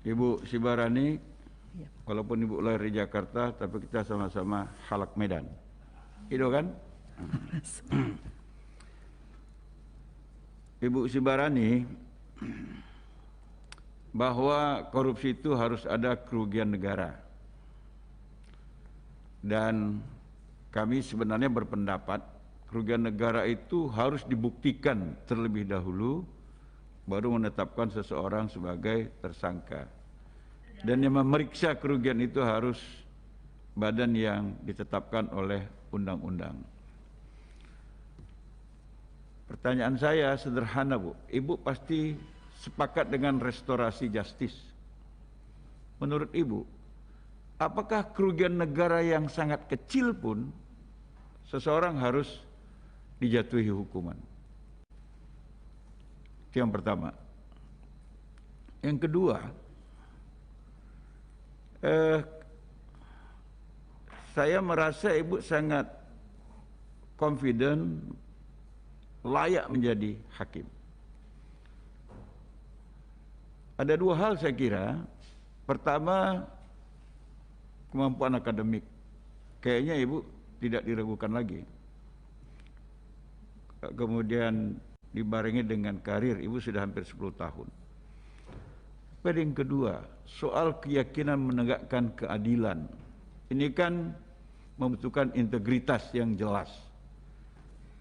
Ibu Sibarani, Ya. walaupun Ibu lahir di Jakarta, tapi kita sama-sama halak Medan. Itu kan? Ibu Sibarani, bahwa korupsi itu harus ada kerugian negara. Dan kami sebenarnya berpendapat kerugian negara itu harus dibuktikan terlebih dahulu, baru menetapkan seseorang sebagai tersangka. Dan yang memeriksa kerugian itu harus badan yang ditetapkan oleh undang-undang. Pertanyaan saya sederhana, Bu. Ibu pasti sepakat dengan restorasi justice. Menurut Ibu, apakah kerugian negara yang sangat kecil pun seseorang harus dijatuhi hukuman? Itu yang pertama. Yang kedua, saya merasa Ibu sangat confident layak menjadi hakim. Ada dua hal saya kira. Pertama, kemampuan akademik. Kayaknya Ibu tidak diragukan lagi. Kemudian dibarengi dengan karir, Ibu sudah hampir 10 tahun. Pada yang kedua, soal keyakinan menegakkan keadilan. Ini kan membutuhkan integritas yang jelas.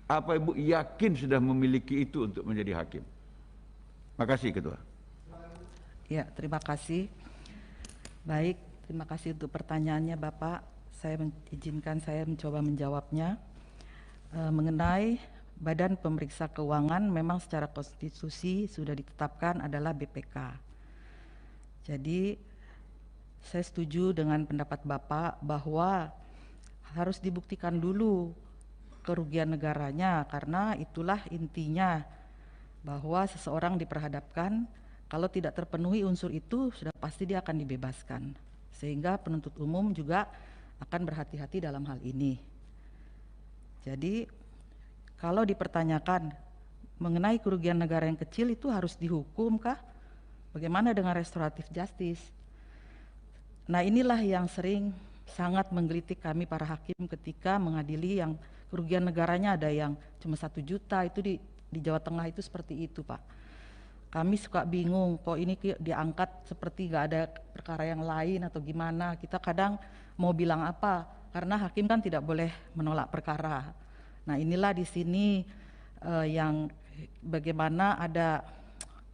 Apa Ibu yakin sudah memiliki itu untuk menjadi hakim? Makasih Ketua. Ya, terima kasih. Baik, terima kasih untuk pertanyaannya Bapak. Saya izinkan saya mencoba menjawabnya. Mengenai Badan Pemeriksa Keuangan, memang secara konstitusi sudah ditetapkan adalah BPK. Jadi saya setuju dengan pendapat Bapak bahwa harus dibuktikan dulu kerugian negaranya, karena itulah intinya bahwa seseorang diperhadapkan kalau tidak terpenuhi unsur itu sudah pasti dia akan dibebaskan, sehingga penuntut umum juga akan berhati-hati dalam hal ini. Jadi kalau dipertanyakan mengenai kerugian negara yang kecil itu harus dihukum kah? Bagaimana dengan restoratif justice? Nah, inilah yang sering sangat menggelitik kami para hakim ketika mengadili yang kerugian negaranya ada yang cuma 1 juta, itu di Jawa Tengah itu seperti itu Pak. Kami suka bingung, kok ini diangkat seperti gak ada perkara yang lain atau gimana. Kita kadang mau bilang apa, karena hakim kan tidak boleh menolak perkara. Nah, inilah di sini yang bagaimana ada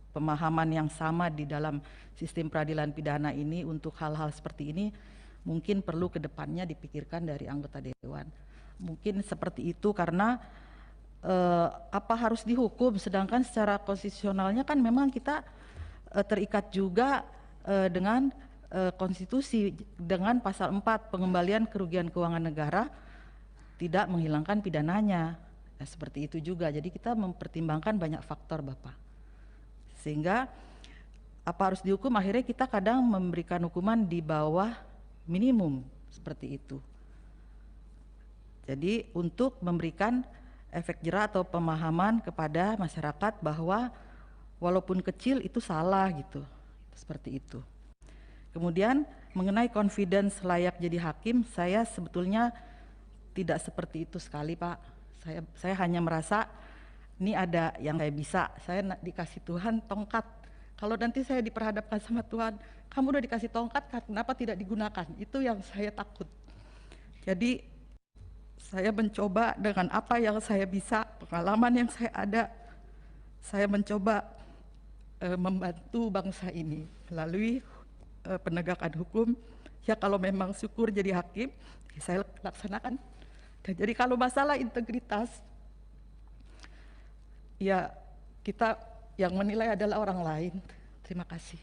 pemahaman yang sama di dalam sistem peradilan pidana ini untuk hal-hal seperti ini mungkin perlu ke depannya dipikirkan dari anggota dewan. Mungkin seperti itu karena apa harus dihukum, sedangkan secara konstitusionalnya kan memang kita terikat juga dengan konstitusi dengan pasal 4 pengembalian kerugian keuangan negara tidak menghilangkan pidananya. Nah, seperti itu juga. Jadi kita mempertimbangkan banyak faktor Bapak. Sehingga apa harus dihukum, akhirnya kita kadang memberikan hukuman di bawah minimum seperti itu. Jadi untuk memberikan efek jera atau pemahaman kepada masyarakat bahwa walaupun kecil itu salah gitu. Seperti itu. Kemudian mengenai confidence layak jadi hakim, saya sebetulnya tidak seperti itu sekali Pak. Saya hanya merasa ini ada yang saya bisa, saya dikasih Tuhan tongkat. Kalau nanti saya diperhadapkan sama Tuhan, kamu udah dikasih tongkat, kenapa tidak digunakan? Itu yang saya takut. Jadi saya mencoba dengan apa yang saya bisa, pengalaman yang saya ada, saya mencoba membantu bangsa ini melalui penegakan hukum. Ya kalau memang syukur jadi hakim, ya saya laksanakan. Dan jadi kalau masalah integritas, ya kita yang menilai adalah orang lain. Terima kasih.